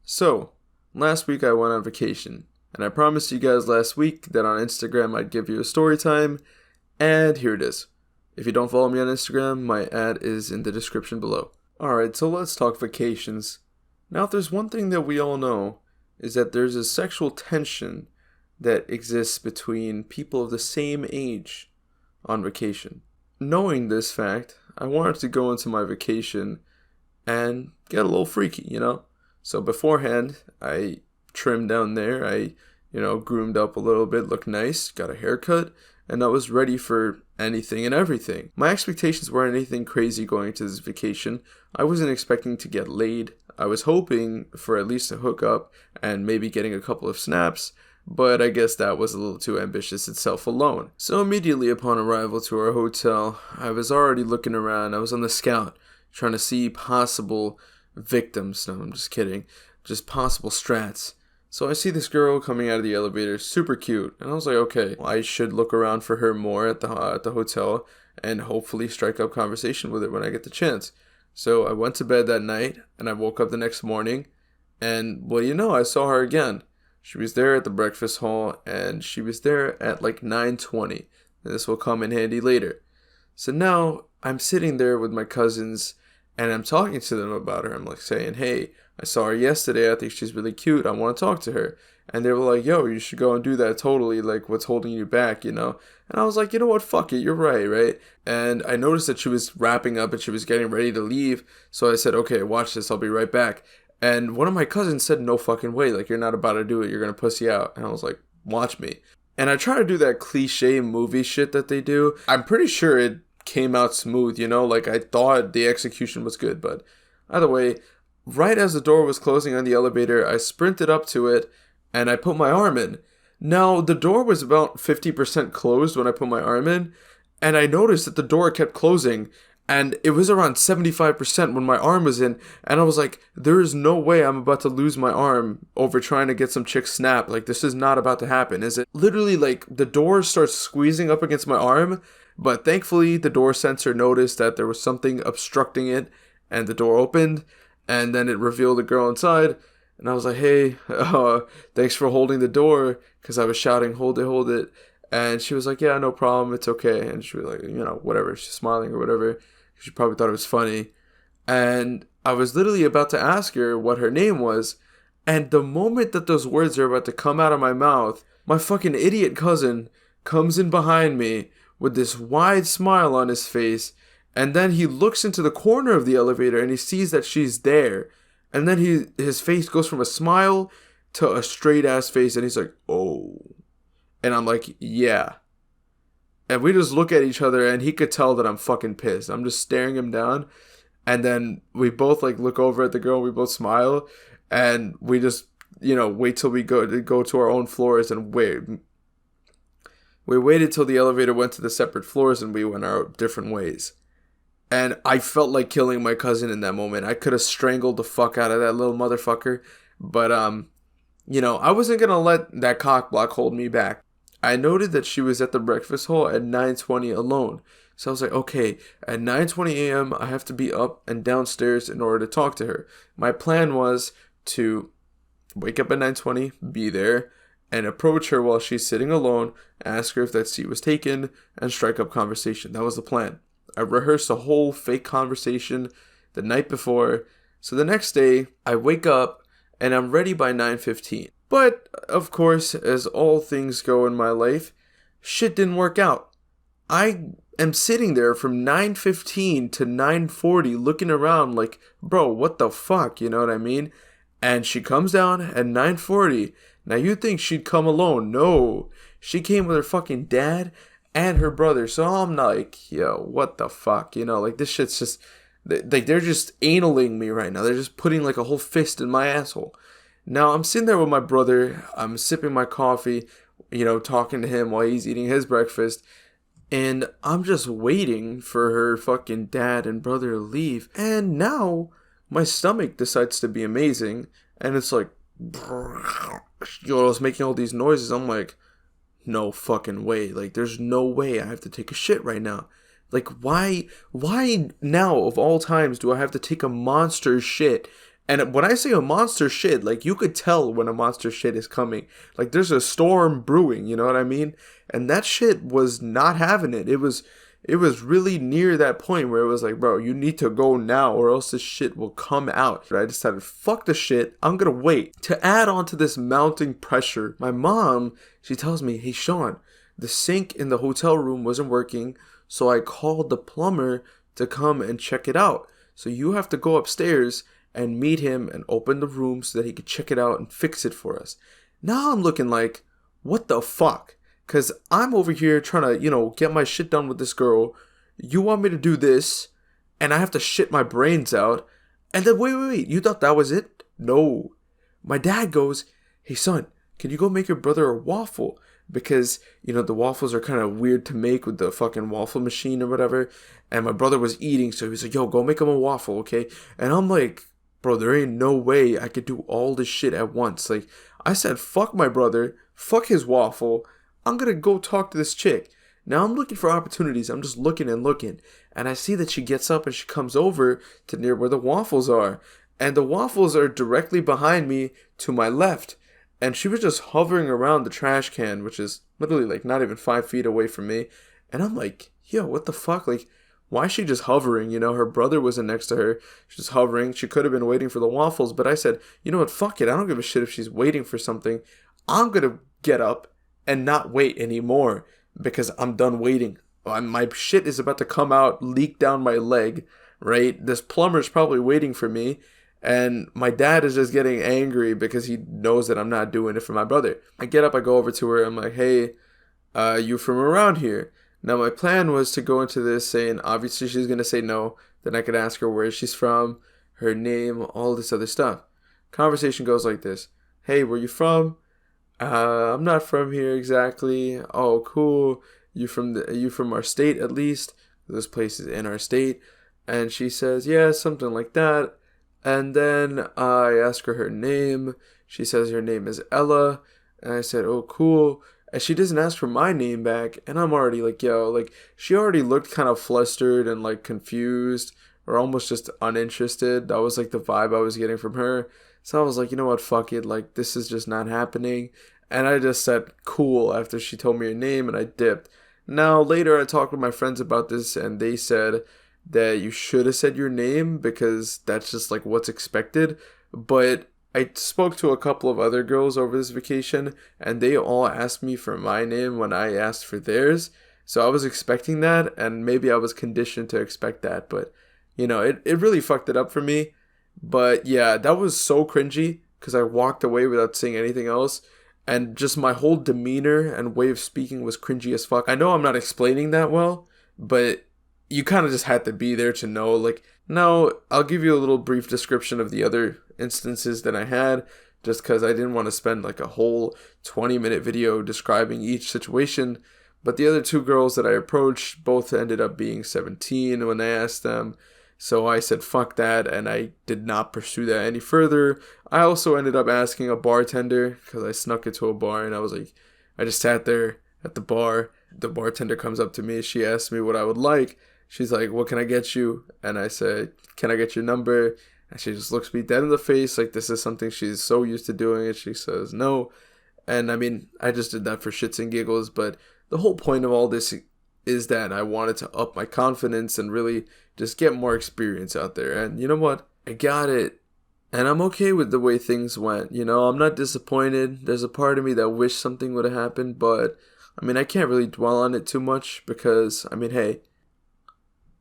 So, last week I went on vacation, and I promised you guys last week that on Instagram I'd give you a story time, and here it is. If you don't follow me on Instagram, my ad is in the description below. Alright, so let's talk vacations. Now, if there's one thing that we all know, is that there's a sexual tension that exists between people of the same age on vacation. Knowing this fact, I wanted to go into my vacation and get a little freaky. So beforehand, I trimmed down there. I groomed up a little bit, looked nice, got a haircut, and I was ready for anything and everything. My expectations weren't anything crazy going into this vacation. I wasn't expecting to get laid. I was hoping for at least a hookup and maybe getting a couple of snaps, but I guess that was a little too ambitious itself alone. So immediately upon arrival to our hotel, I was already looking around. I was on the scout, trying to see possible victims. No, I'm just kidding. Just possible strats. So I see this girl coming out of the elevator, super cute, and I was like, okay, well, I should look around for her more at the hotel and hopefully strike up conversation with her when I get the chance. So I went to bed that night, and I woke up the next morning, and well, I saw her again. She was there at the breakfast hall, and she was there at like 9:20. And this will come in handy later. So now I'm sitting there with my cousins, and I'm talking to them about her. I'm like saying, hey, I saw her yesterday. I think she's really cute. I want to talk to her. And they were like, yo, you should go and do that totally. Like, what's holding you back? And I was like, you know what? Fuck it. You're right, right? And I noticed that she was wrapping up and she was getting ready to leave. So I said, okay, watch this. I'll be right back. And one of my cousins said, no fucking way. Like, you're not about to do it. You're going to pussy out. And I was like, watch me. And I try to do that cliche movie shit that they do. I'm pretty sure it came out smooth. Like I thought the execution was good, but either way, right as the door was closing on the elevator, I sprinted up to it and I put my arm in. Now, the door was about 50% closed when I put my arm in, and I noticed that the door kept closing, and it was around 75% when my arm was in, and I was like, there is no way I'm about to lose my arm over trying to get some chick snap. Like, this is not about to happen, is it? Literally, like, the door starts squeezing up against my arm, but thankfully, the door sensor noticed that there was something obstructing it, and the door opened, and then it revealed a girl inside, and I was like, hey, thanks for holding the door, because I was shouting, hold it, hold it, and she was like, yeah, no problem, it's okay, and she was like, whatever, she's smiling or whatever, she probably thought it was funny, and I was literally about to ask her what her name was, and the moment that those words are about to come out of my mouth, my fucking idiot cousin comes in behind me, with this wide smile on his face, and then he looks into the corner of the elevator and he sees that she's there, and then his face goes from a smile to a straight ass face, and he's like, oh, and I'm like, yeah, and we just look at each other, and he could tell that I'm fucking pissed. I'm just staring him down, and then we both like look over at the girl, we both smile, and we just wait till we go to our own floors and wait. We waited till the elevator went to the separate floors and we went our different ways. And I felt like killing my cousin in that moment. I could have strangled the fuck out of that little motherfucker. But, I wasn't going to let that cock block hold me back. I noted that she was at the breakfast hall at 9:20 alone. So I was like, okay, at 9:20 a.m. I have to be up and downstairs in order to talk to her. My plan was to wake up at 9:20, be there, and approach her while she's sitting alone, ask her if that seat was taken, and strike up conversation. That was the plan. I rehearsed a whole fake conversation the night before, so the next day, I wake up, and I'm ready by 9:15. But, of course, as all things go in my life, shit didn't work out. I am sitting there from 9:15 to 9:40 looking around like, bro, what the fuck, you know what I mean? And she comes down at 9:40. Now you'd think she'd come alone. No. She came with her fucking dad and her brother. So I'm like, yo, what the fuck? Like this shit's just, like they're just analing me right now. They're just putting like a whole fist in my asshole. Now I'm sitting there with my brother. I'm sipping my coffee, talking to him while he's eating his breakfast. And I'm just waiting for her fucking dad and brother to leave. And now my stomach decides to be amazing. And it's like, I was making all these noises. I'm like, no fucking way. Like, there's no way I have to take a shit right now. Like, why now of all times do I have to take a monster shit And when I say a monster shit, like you could tell when a monster shit is coming. Like there's a storm brewing, you know what I mean? And that shit was not having it. It was really near that point where it was like, bro, you need to go now or else this shit will come out. I decided, fuck the shit, I'm gonna wait. To add on to this mounting pressure, my mom, she tells me, hey Sean, the sink in the hotel room wasn't working, so I called the plumber to come and check it out. So you have to go upstairs and meet him and open the room so that he could check it out and fix it for us. Now I'm looking like, what the fuck? Because I'm over here trying to, get my shit done with this girl. You want me to do this, and I have to shit my brains out. And then, wait. You thought that was it? No. My dad goes, hey, son, can you go make your brother a waffle? Because, the waffles are kind of weird to make with the fucking waffle machine or whatever. And my brother was eating, so he was like, yo, go make him a waffle, okay? And I'm like, bro, there ain't no way I could do all this shit at once. Like, I said, fuck my brother, fuck his waffle. I'm gonna go talk to this chick. Now I'm looking for opportunities. I'm just looking. And I see that she gets up and she comes over to near where the waffles are. And the waffles are directly behind me to my left. And she was just hovering around the trash can, which is literally like not even 5 feet away from me. And I'm like, yo, what the fuck? Like, why is she just hovering? Her brother wasn't next to her. She's just hovering. She could have been waiting for the waffles. But I said, you know what? Fuck it. I don't give a shit if she's waiting for something. I'm gonna get up and not wait anymore because I'm done waiting. My shit is about to come out, leak down my leg, right? This plumber's probably waiting for me, and my dad is just getting angry because he knows that I'm not doing it for my brother. I get up, I go over to her, I'm like, hey, you from around here? Now my plan was to go into this saying, obviously she's going to say no, then I could ask her where she's from, her name, all this other stuff. Conversation goes like this. Hey, where you from? I'm not from here exactly. Oh, cool. You from our state at least? This place is in our state. And she says, yeah, something like that. And then I ask her name. She says her name is Ella. And I said, oh, cool. And she doesn't ask for my name back. And I'm already like, yo, like, she already looked kind of flustered and like confused or almost just uninterested. That was like the vibe I was getting from her. So I was like, you know what, fuck it, like, this is just not happening. And I just said, cool, after she told me her name, and I dipped. Now, later I talked with my friends about this, and they said that you should have said your name, because that's just, like, what's expected. But I spoke to a couple of other girls over this vacation, and they all asked me for my name when I asked for theirs. So I was expecting that, and maybe I was conditioned to expect that, but, it really fucked it up for me. But yeah, that was so cringy because I walked away without saying anything else. And just my whole demeanor and way of speaking was cringy as fuck. I know I'm not explaining that well, but you kind of just had to be there to know. Like, no, I'll give you a little brief description of the other instances that I had, just because I didn't want to spend like a whole 20-minute video describing each situation. But the other two girls that I approached both ended up being 17 when I asked them. So I said, fuck that, and I did not pursue that any further. I also ended up asking a bartender, because I snuck into a bar, and I just sat there at the bar. The bartender comes up to me, she asked me what I would like. She's like, what can I get you? And I said, can I get your number? And she just looks me dead in the face, like this is something she's so used to doing, and she says no. And I mean, I just did that for shits and giggles, but the whole point of all this is that I wanted to up my confidence and really just get more experience out there. And you know what? I got it. And I'm okay with the way things went. I'm not disappointed. There's a part of me that wished something would have happened, but I mean, I can't really dwell on it too much because, I mean, hey,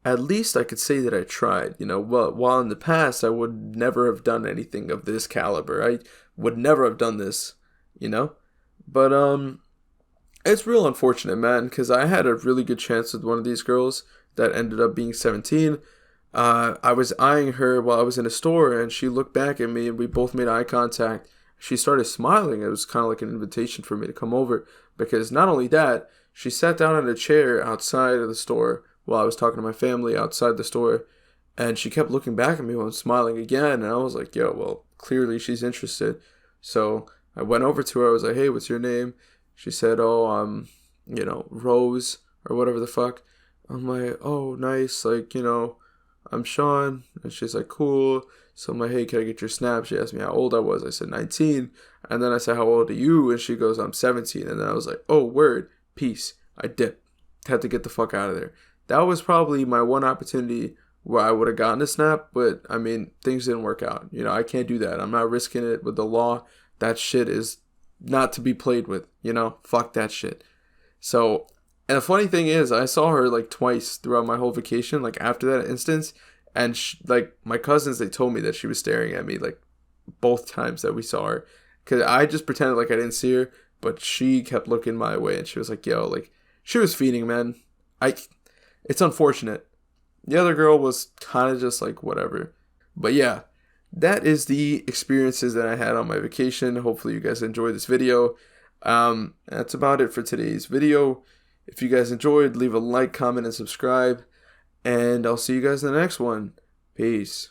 at least I could say that I tried. Well, while in the past I would never have done anything of this caliber. I would never have done this, But, it's real unfortunate, man, because I had a really good chance with one of these girls that ended up being 17. I was eyeing her while I was in a store, and she looked back at me, and we both made eye contact. She started smiling. It was kind of like an invitation for me to come over, because not only that, she sat down in a chair outside of the store while I was talking to my family outside the store, and she kept looking back at me while I'm smiling again, and I was like, yo, well, clearly she's interested. So I went over to her. I was like, hey, what's your name? She said, oh, Rose or whatever the fuck. I'm like, oh, nice. Like, I'm Sean. And she's like, cool. So I'm like, hey, can I get your snap? She asked me how old I was. I said 19. And then I said, how old are you? And she goes, I'm 17. And then I was like, oh, word, peace. I dipped. Had to get the fuck out of there. That was probably my one opportunity where I would have gotten a snap, but I mean, things didn't work out. You know, I can't do that. I'm not risking it with the law. That shit is not to be played with, you know? Fuck that shit. So, and the funny thing is, I saw her like twice throughout my whole vacation, like after that instance, and like my cousins, they told me that she was staring at me like both times that we saw her, cause I just pretended like I didn't see her, but she kept looking my way, and she was like, "Yo, like she was feeding, man. I, it's unfortunate." The other girl was kind of just like whatever, but yeah, that is the experiences that I had on my vacation. Hopefully, you guys enjoyed this video. That's about it for today's video. If you guys enjoyed, leave a like, comment, and subscribe. And I'll see you guys in the next one. Peace.